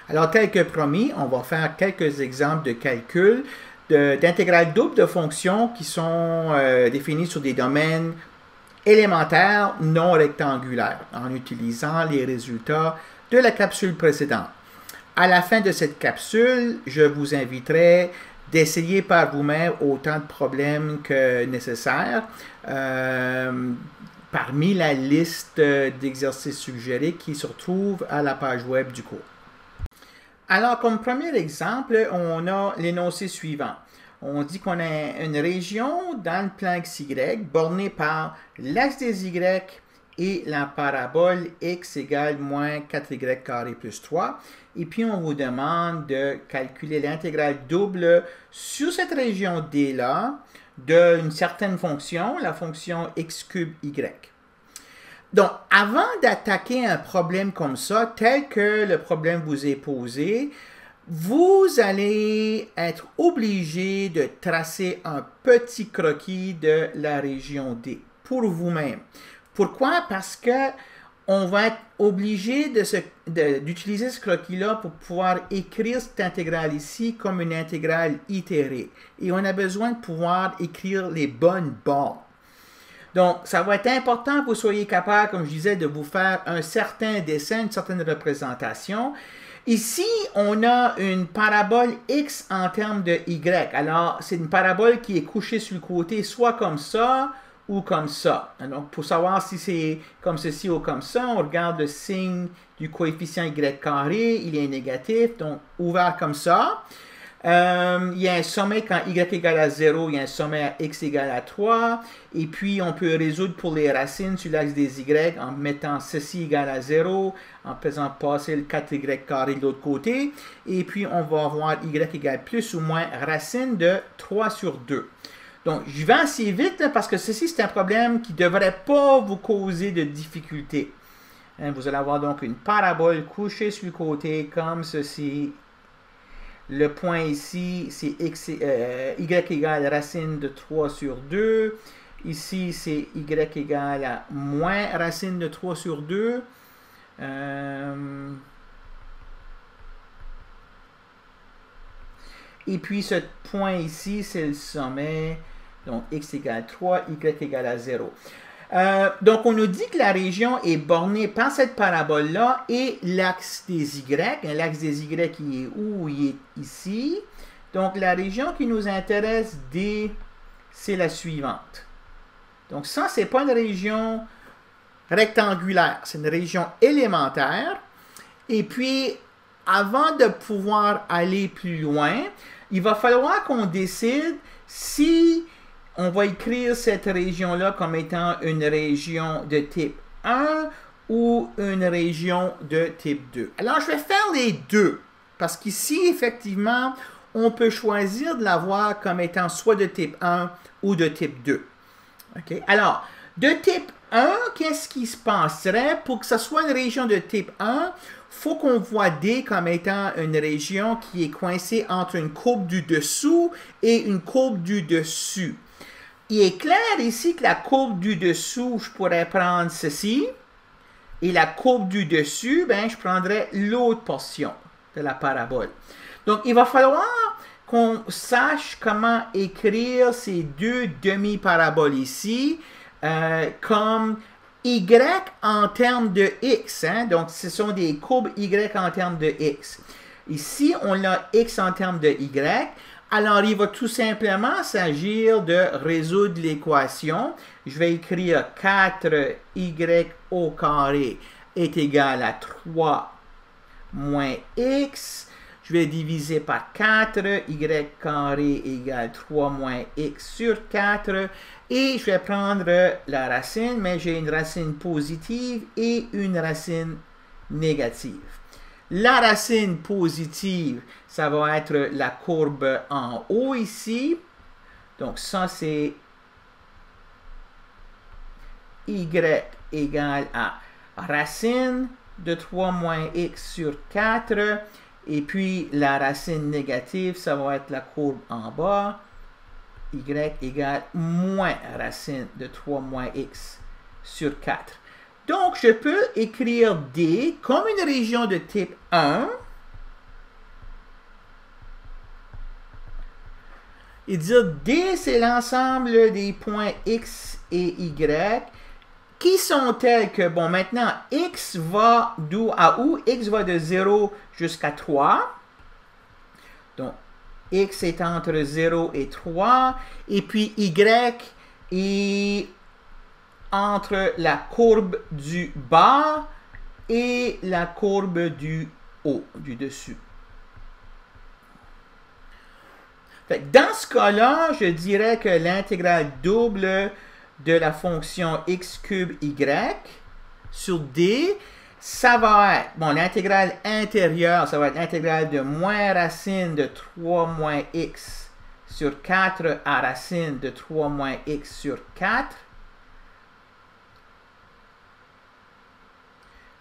Alors, tel que promis, on va faire quelques exemples de calcul d'intégrales doubles de fonctions qui sont définies sur des domaines élémentaires non rectangulaires en utilisant les résultats de la capsule précédente. À la fin de cette capsule, je vous inviterai d'essayer par vous-même autant de problèmes que nécessaire parmi la liste d'exercices suggérés qui se retrouve à la page web du cours. Alors, comme premier exemple, on a l'énoncé suivant. On dit qu'on a une région dans le plan XY bornée par l'axe des Y et la parabole x égale moins 4y carré plus 3. Et puis, on vous demande de calculer l'intégrale double sur cette région D-là d'une certaine fonction, la fonction x cube y. Donc, avant d'attaquer un problème comme ça, tel que le problème vous est posé, vous allez être obligé de tracer un petit croquis de la région D pour vous-même. Pourquoi? Parce que on va être obligé d'utiliser ce croquis-là pour pouvoir écrire cette intégrale ici comme une intégrale itérée. Et on a besoin de pouvoir écrire les bonnes bornes. Donc, ça va être important que vous soyez capable, comme je disais, de vous faire un certain dessin, une certaine représentation. Ici, on a une parabole x en termes de y. Alors, c'est une parabole qui est couchée sur le côté, soit comme ça ou comme ça. Donc, pour savoir si c'est comme ceci ou comme ça, on regarde le signe du coefficient y carré, il est négatif, donc ouvert comme ça. Il y a un sommet quand y égale à 0, il y a un sommet à x égale à 3. Et puis, on peut résoudre pour les racines sur l'axe des y en mettant ceci égale à 0, en faisant passer le 4y carré de l'autre côté. Et puis, on va avoir y égale plus ou moins racine de 3 sur 2. Donc, je vais assez vite là, parce que ceci, c'est un problème qui ne devrait pas vous causer de difficultés. Vous allez avoir donc une parabole couchée sur le côté comme ceci. Le point ici, c'est y égale racine de 3 sur 2. Ici, c'est y égale à moins racine de 3 sur 2. Et puis, ce point ici, c'est le sommet. Donc, x égale 3, y égale à 0. Donc, on nous dit que la région est bornée par cette parabole-là et l'axe des Y. L'axe des Y qui est où? Il est ici. Donc, la région qui nous intéresse, D, c'est la suivante. Donc, ça, ce n'est pas une région rectangulaire. C'est une région élémentaire. Et puis, avant de pouvoir aller plus loin, il va falloir qu'on décide si on va écrire cette région-là comme étant une région de type 1 ou une région de type 2. Alors, je vais faire les deux, parce qu'ici, effectivement, on peut choisir de la voir comme étant soit de type 1 ou de type 2. Okay? Alors, de type 1, qu'est-ce qui se passerait? Pour que ce soit une région de type 1, il faut qu'on voit D comme étant une région qui est coincée entre une courbe du dessous et une courbe du dessus. Il est clair ici que la courbe du dessous, je pourrais prendre ceci. Et la courbe du dessus, ben, je prendrais l'autre portion de la parabole. Donc, il va falloir qu'on sache comment écrire ces deux demi-paraboles ici comme y en termes de x. Donc, ce sont des courbes y en termes de x. Ici, on a x en termes de y. Alors, il va tout simplement s'agir de résoudre l'équation. Je vais écrire 4y au carré est égal à 3 moins x. Je vais diviser par 4, y carré égale 3 moins x sur 4. Et je vais prendre la racine, mais j'ai une racine positive et une racine négative. La racine positive, ça va être la courbe en haut ici. Donc, ça, c'est y égale à racine de 3 moins x sur 4. Et puis, la racine négative, ça va être la courbe en bas. Y égale moins racine de 3 moins x sur 4. Donc, je peux écrire D comme une région de type 1 et dire D, c'est l'ensemble des points X et Y qui sont tels que, bon, maintenant, X va d'où à où? X va de 0 jusqu'à 3. Donc, X est entre 0 et 3. Et puis, Y est entre la courbe du bas et la courbe du haut, du dessus. Dans ce cas-là, je dirais que l'intégrale double de la fonction x cube y sur d, ça va être, bon, l'intégrale intérieure, ça va être l'intégrale de moins racine de 3 moins x sur 4 à racine de 3 moins x sur 4.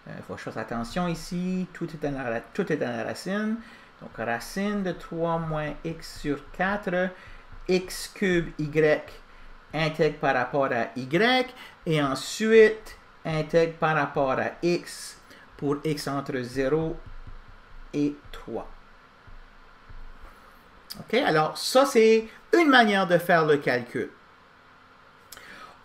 Il faut que je fasse attention ici, tout est dans la racine. Donc, racine de 3 moins x sur 4, x cube y intègre par rapport à y, et ensuite intègre par rapport à x pour x entre 0 et 3. OK? Alors, ça, c'est une manière de faire le calcul.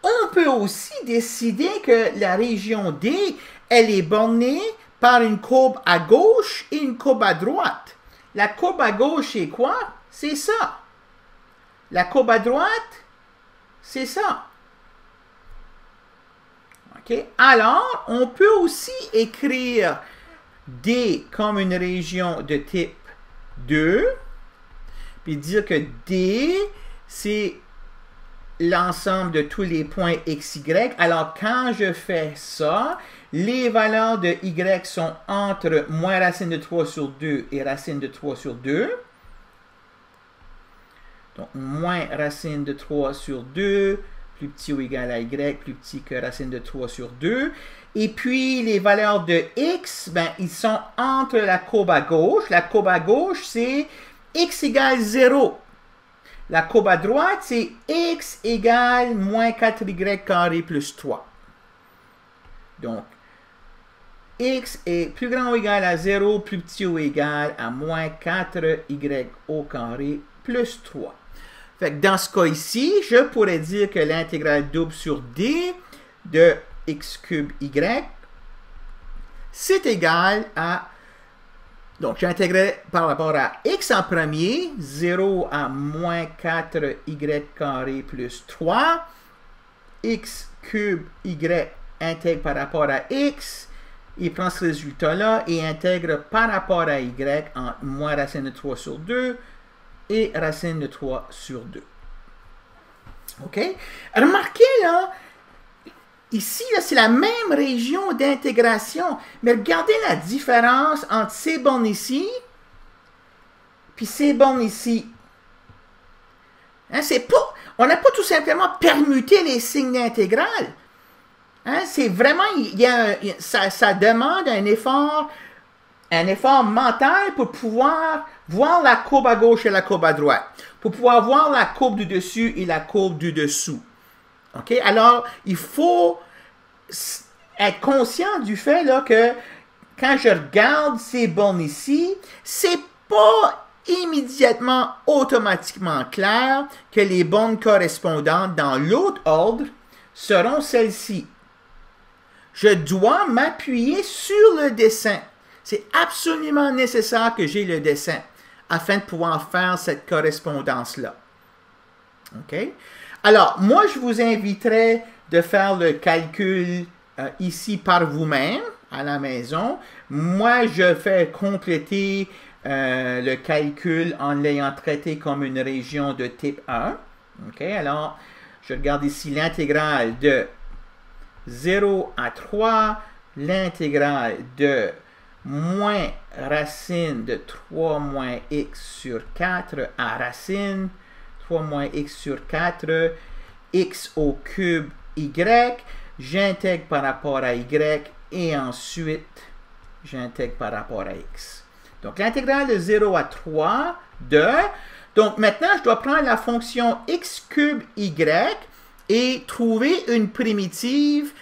On peut aussi décider que la région D, elle est bornée par une courbe à gauche et une courbe à droite. La courbe à gauche, c'est quoi? C'est ça. La courbe à droite, c'est ça. OK? Alors, on peut aussi écrire D comme une région de type 2, puis dire que D, c'est l'ensemble de tous les points x, y. Alors, quand je fais ça, les valeurs de y sont entre moins racine de 3 sur 2 et racine de 3 sur 2. Donc, moins racine de 3 sur 2, plus petit ou égal à y, plus petit que racine de 3 sur 2. Et puis, les valeurs de x, ben, ils sont entre la courbe à gauche. La courbe à gauche, c'est x égale 0. La courbe à droite, c'est x égale moins 4y carré plus 3. Donc, x est plus grand ou égal à 0, plus petit ou égal à moins 4y au carré plus 3. Fait que dans ce cas ici, je pourrais dire que l'intégrale double sur d de x cube y, c'est égal à... Donc, j'intégrerai par rapport à x en premier, 0 à moins 4y carré plus 3. X cube y intègre par rapport à x. Il prend ce résultat-là et intègre par rapport à y en moins racine de 3 sur 2 et racine de 3 sur 2. OK? Remarquez, là, ici, c'est la même région d'intégration, mais regardez la différence entre ces bornes ici puis ces bornes ici. Hein, on n'a pas tout simplement permuté les signes d'intégrale. Hein, c'est vraiment, ça demande un effort mental pour pouvoir voir la courbe à gauche et la courbe à droite, pour pouvoir voir la courbe du dessus et la courbe du dessous. OK? Alors, il faut être conscient du fait là, que quand je regarde ces bornes ici, c'est pas immédiatement automatiquement clair que les bornes correspondantes dans l'autre ordre seront celles-ci. Je dois m'appuyer sur le dessin. C'est absolument nécessaire que j'ai le dessin afin de pouvoir faire cette correspondance-là. OK? Alors, moi, je vous inviterai de faire le calcul ici par vous-même, à la maison. Moi, je fais compléter le calcul en l'ayant traité comme une région de type 1. OK? Alors, je regarde ici l'intégrale de 0 à 3, l'intégrale de moins racine de 3 moins x sur 4 à racine 3 moins x sur 4, x au cube y, j'intègre par rapport à y et ensuite j'intègre par rapport à x. Donc l'intégrale de 0 à 3 de... Donc maintenant je dois prendre la fonction x cube y et trouver une primitive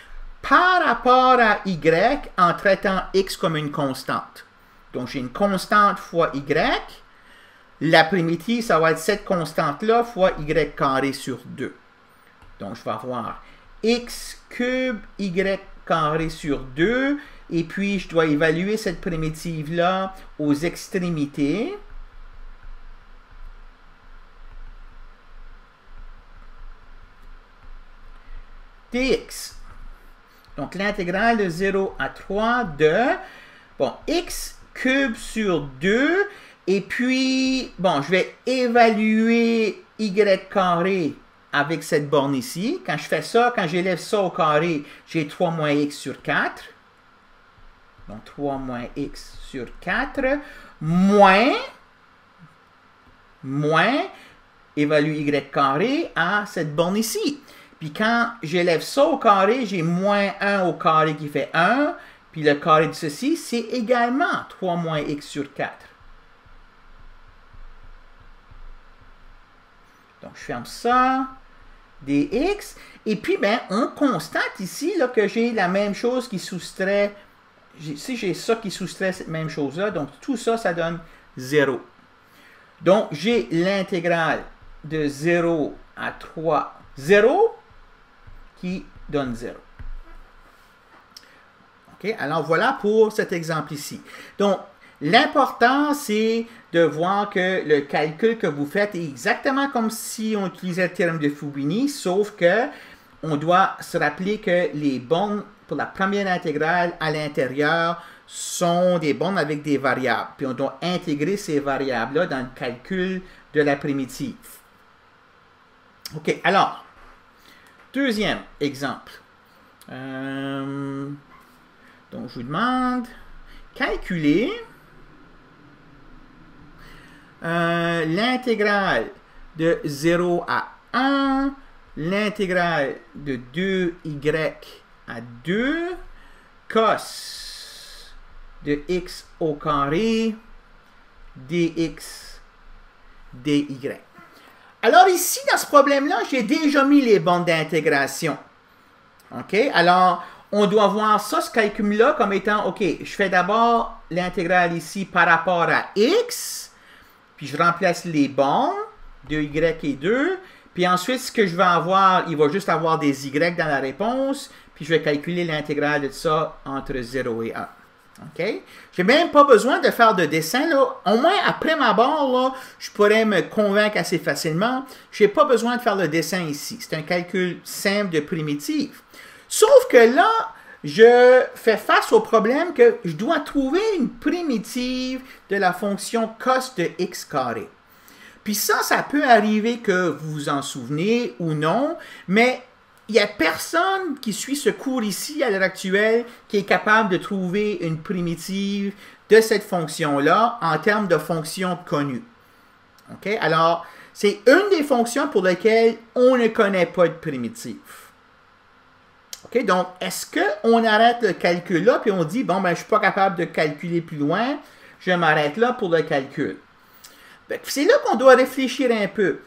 par rapport à y en traitant x comme une constante. Donc j'ai une constante fois y. la primitive, ça va être cette constante-là fois y carré sur 2. Donc, je vais avoir x cube y carré sur 2. Et puis, je dois évaluer cette primitive-là aux extrémités. Dx. Donc, l'intégrale de 0 à 3 de, bon, x cube sur 2. Et puis, bon, je vais évaluer y carré avec cette borne ici. Quand je fais ça, quand j'élève ça au carré, j'ai 3 moins x sur 4. Donc, 3 moins x sur 4, moins, évalue y carré à cette borne ici. Puis quand j'élève ça au carré, j'ai moins 1 au carré qui fait 1. Puis le carré de ceci, c'est également 3 moins x sur 4. Donc, je ferme ça, dx. Et puis, ben, on constate ici là, que j'ai la même chose qui soustrait. Si j'ai ça qui soustrait cette même chose-là, donc tout ça, ça donne 0. Donc, j'ai l'intégrale de 0 à 3, 0, qui donne 0. OK? Alors, voilà pour cet exemple ici. Donc, l'important, c'est de voir que le calcul que vous faites est exactement comme si on utilisait le théorème de Fubini, sauf que on doit se rappeler que les bornes pour la première intégrale à l'intérieur sont des bornes avec des variables. Puis on doit intégrer ces variables-là dans le calcul de la primitive. OK, alors, deuxième exemple. Donc, je vous demande calculer l'intégrale de 0 à 1, l'intégrale de 2y à 2, cos de x au carré, dx, dy. Alors ici, dans ce problème-là, j'ai déjà mis les bornes d'intégration. OK? Alors, on doit voir ça, ce calcul-là, comme étant, OK, je fais d'abord l'intégrale ici par rapport à x, puis je remplace les bornes, 2y et 2, puis ensuite, ce que je vais avoir, il va juste avoir des y dans la réponse, puis je vais calculer l'intégrale de ça entre 0 et 1. OK? Je n'ai même pas besoin de faire de dessin, là. Au moins, après ma barre, là, je pourrais me convaincre assez facilement. Je n'ai pas besoin de faire le dessin ici. C'est un calcul simple de primitive. Sauf que là, je fais face au problème que je dois trouver une primitive de la fonction cos de x carré. Puis ça peut arriver que vous vous en souvenez ou non, mais il n'y a personne qui suit ce cours ici à l'heure actuelle qui est capable de trouver une primitive de cette fonction-là en termes de fonction connue. OK? Alors, c'est une des fonctions pour lesquelles on ne connaît pas de primitive. OK? Donc, est-ce qu'on arrête le calcul là puis on dit, bon, ben, je ne suis pas capable de calculer plus loin, je m'arrête là pour le calcul. C'est là qu'on doit réfléchir un peu.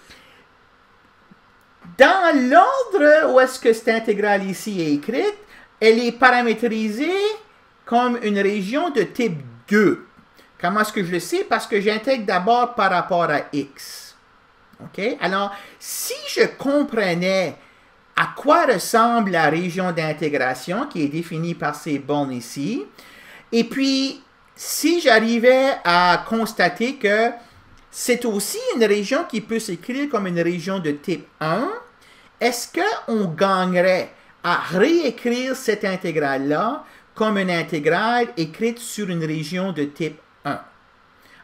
Dans l'ordre où est-ce que cette intégrale ici est écrite, elle est paramétrisée comme une région de type 2. Comment est-ce que je le sais? Parce que j'intègre d'abord par rapport à x. OK? Alors, si je comprenais à quoi ressemble la région d'intégration qui est définie par ces bornes ici, et puis, si j'arrivais à constater que c'est aussi une région qui peut s'écrire comme une région de type 1. Est-ce qu'on gagnerait à réécrire cette intégrale-là comme une intégrale écrite sur une région de type 1?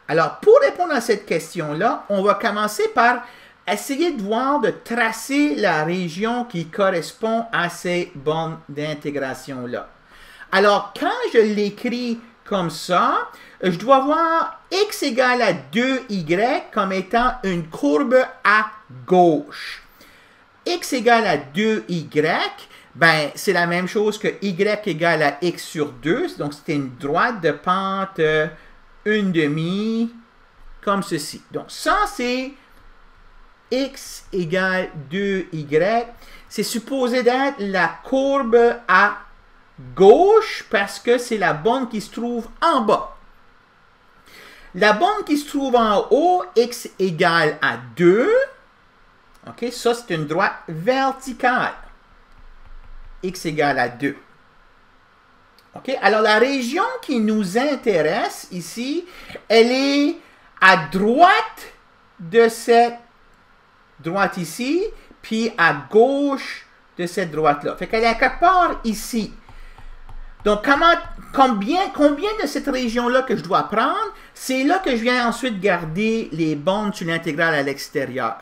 Alors, pour répondre à cette question-là, on va commencer par essayer de voir, de tracer la région qui correspond à ces bornes d'intégration-là. Alors, quand je l'écris comme ça, je dois voir x égale à 2y comme étant une courbe à gauche. X égale à 2y, ben, c'est la même chose que y égale à x sur 2. Donc, c'est une droite de pente 1/2 comme ceci. Donc, ça, c'est x égale 2y. C'est supposé d'être la courbe à gauche parce que c'est la borne qui se trouve en bas. La borne qui se trouve en haut, x égale à 2. OK, ça, c'est une droite verticale. X égale à 2. OK, alors la région qui nous intéresse ici, elle est à droite de cette droite ici, puis à gauche de cette droite-là. Fait qu'elle est à quelque part ici. Donc, combien de cette région-là que je dois prendre? C'est là que je viens ensuite garder les bornes sur l'intégrale à l'extérieur.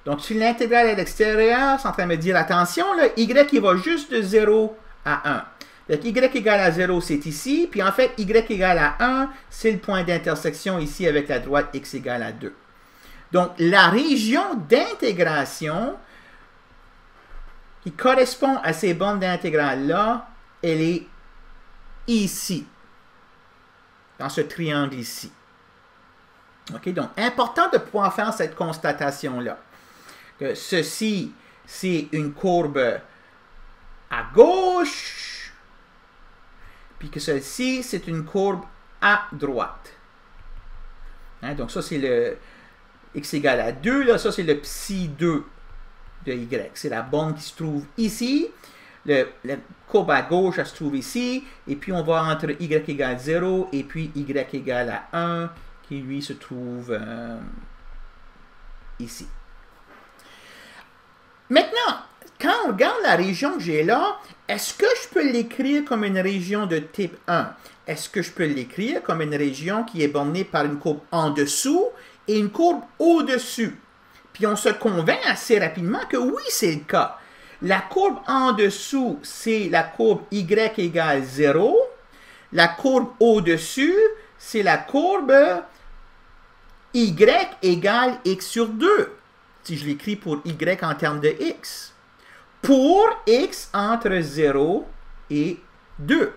Donc, sur l'intégrale à l'extérieur, c'est en train de me dire, attention, là, y il va juste de 0 à 1. Donc, y égale à 0, c'est ici. Puis, en fait, y égale à 1, c'est le point d'intersection ici avec la droite x égale à 2. Donc, la région d'intégration qui correspond à ces bornes d'intégrale-là, elle est ici, dans ce triangle ici. OK, donc, important de pouvoir faire cette constatation-là. Que ceci, c'est une courbe à gauche, puis que celle-ci, c'est une courbe à droite. Hein, donc, ça, c'est le x égale à 2, là, ça, c'est le psi 2 de y. C'est la borne qui se trouve ici. La courbe à gauche, elle se trouve ici. Et puis, on va entre y égale 0 et puis y égale à 1, qui, lui, se trouve ici. Maintenant, quand on regarde la région que j'ai là, est-ce que je peux l'écrire comme une région de type 1? Est-ce que je peux l'écrire comme une région qui est bornée par une courbe en dessous et une courbe au-dessus? Puis on se convainc assez rapidement que oui, c'est le cas. La courbe en dessous, c'est la courbe y égale 0. La courbe au-dessus, c'est la courbe y égale x sur 2. Si je l'écris pour y en termes de x. Pour x entre 0 et 2.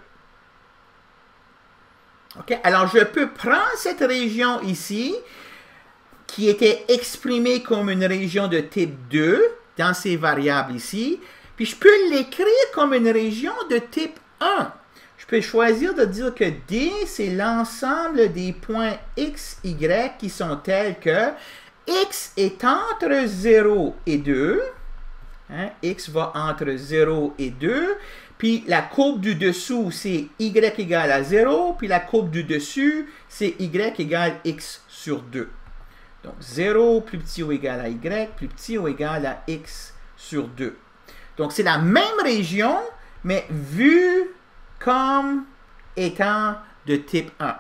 OK? Alors, je peux prendre cette région ici, qui était exprimée comme une région de type 2, dans ces variables ici, puis je peux l'écrire comme une région de type 1. Je peux choisir de dire que D, c'est l'ensemble des points x, y qui sont tels que x est entre 0 et 2. Hein, x va entre 0 et 2. Puis la courbe du dessous, c'est y égale à 0. Puis la courbe du dessus, c'est y égale x sur 2. Donc 0 plus petit ou égal à y, plus petit ou égal à x sur 2. Donc c'est la même région, mais vue comme étant de type 1.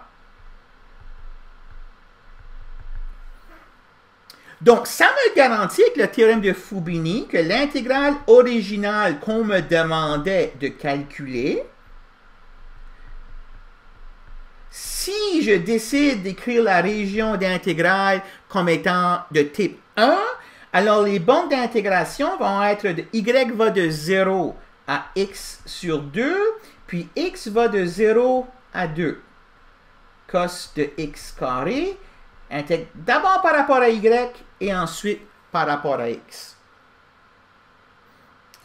Donc, ça me garantit avec le théorème de Fubini que l'intégrale originale qu'on me demandait de calculer, si je décide d'écrire la région d'intégrale comme étant de type 1, alors les bornes d'intégration vont être de y va de 0 à x sur 2, puis x va de 0 à 2. Cos de x carré intègre d'abord par rapport à y et ensuite par rapport à x.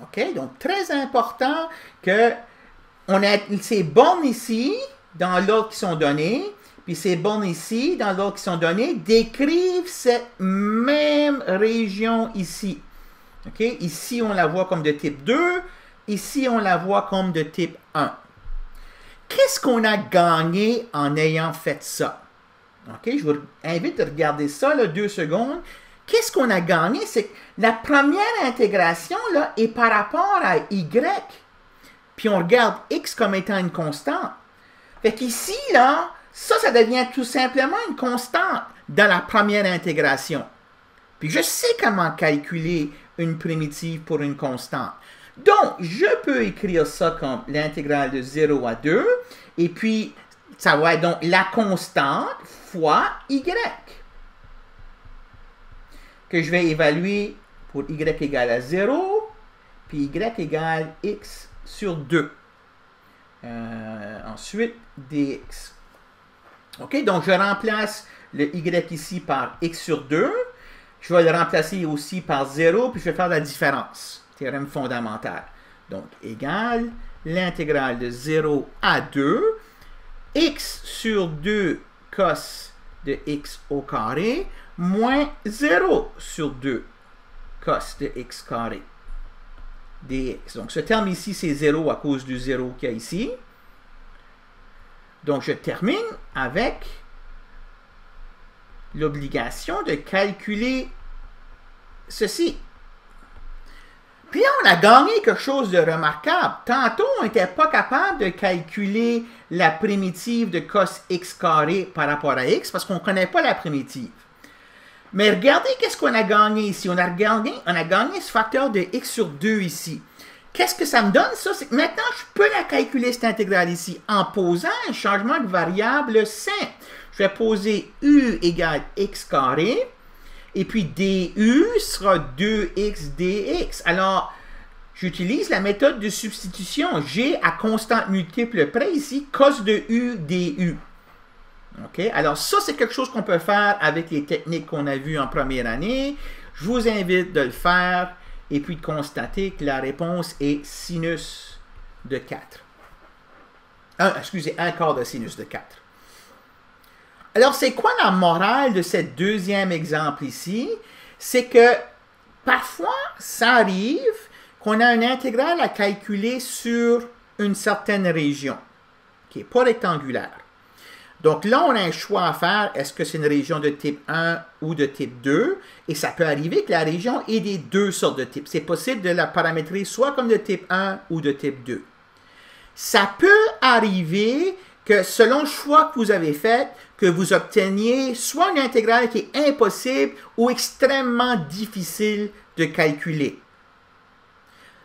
OK? Donc, très important que on a ces bornes ici, dans l'ordre qui sont données, puis ces bornes ici, dans l'ordre qui sont données, décrivent cette même région ici. OK? Ici, on la voit comme de type 2. Ici, on la voit comme de type 1. Qu'est-ce qu'on a gagné en ayant fait ça? OK? Je vous invite à regarder ça, là, 2 secondes. Qu'est-ce qu'on a gagné? C'est que la première intégration là, est par rapport à y. Puis on regarde x comme étant une constante. Fait qu'ici, là, ça devient tout simplement une constante dans la première intégration. Puis je sais comment calculer une primitive pour une constante. Donc, je peux écrire ça comme l'intégrale de 0 à 2. Et puis, ça va être donc la constante fois y. Que je vais évaluer pour y égale à 0, puis y égale x sur 2. Ensuite, dx. OK, donc je remplace le y ici par x sur 2. Je vais le remplacer aussi par 0, puis je vais faire la différence. Théorème fondamental. Donc, égale l'intégrale de 0 à 2, x sur 2 cos de x au carré moins 0 sur 2 cos de x carré dx. Donc, ce terme ici, c'est 0 à cause du 0 qu'il y a ici. Donc, je termine avec l'obligation de calculer ceci. Puis là, on a gagné quelque chose de remarquable. Tantôt, on n'était pas capable de calculer la primitive de cos x carré par rapport à x parce qu'on ne connaît pas la primitive. Mais regardez qu'est-ce qu'on a gagné ici. On a gagné ce facteur de x sur 2 ici. Qu'est-ce que ça me donne, ça? C'est que maintenant, je peux la calculer, cette intégrale ici, en posant un changement de variable simple. Je vais poser u égale x carré, et puis du sera 2x dx. Alors, j'utilise la méthode de substitution. G à constante multiple près ici, cos de u du. OK? Alors, ça, c'est quelque chose qu'on peut faire avec les techniques qu'on a vues en première année. Je vous invite de le faire et puis de constater que la réponse est sinus de 4. Excusez, un quart de sinus de 4. Alors, c'est quoi la morale de ce deuxième exemple ici? C'est que parfois, ça arrive qu'on a une intégrale à calculer sur une certaine région, qui n'est pas rectangulaire. Donc là, on a un choix à faire. Est-ce que c'est une région de type 1 ou de type 2? Et ça peut arriver que la région ait des deux sortes de types. C'est possible de la paramétrer soit comme de type 1 ou de type 2. Ça peut arriver que selon le choix que vous avez fait, que vous obteniez soit une intégrale qui est impossible ou extrêmement difficile de calculer.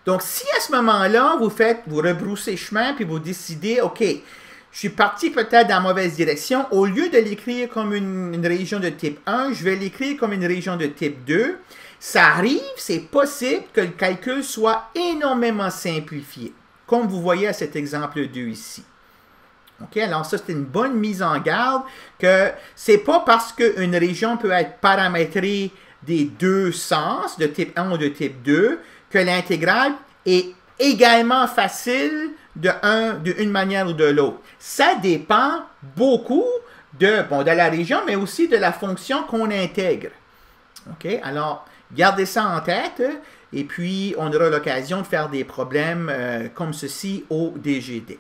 Donc, si à ce moment-là, vous rebroussez chemin puis vous décidez, OK, je suis parti peut-être dans la mauvaise direction. Au lieu de l'écrire comme une région de type 1, je vais l'écrire comme une région de type 2. Ça arrive, c'est possible que le calcul soit énormément simplifié, comme vous voyez à cet exemple 2 ici. OK, alors ça, c'est une bonne mise en garde que c'est pas parce qu'une région peut être paramétrée des deux sens, de type 1 ou de type 2, que l'intégrale est également facile d'une manière ou de l'autre. Ça dépend beaucoup de la région, mais aussi de la fonction qu'on intègre. OK? Alors, gardez ça en tête et puis on aura l'occasion de faire des problèmes comme ceci au DGD.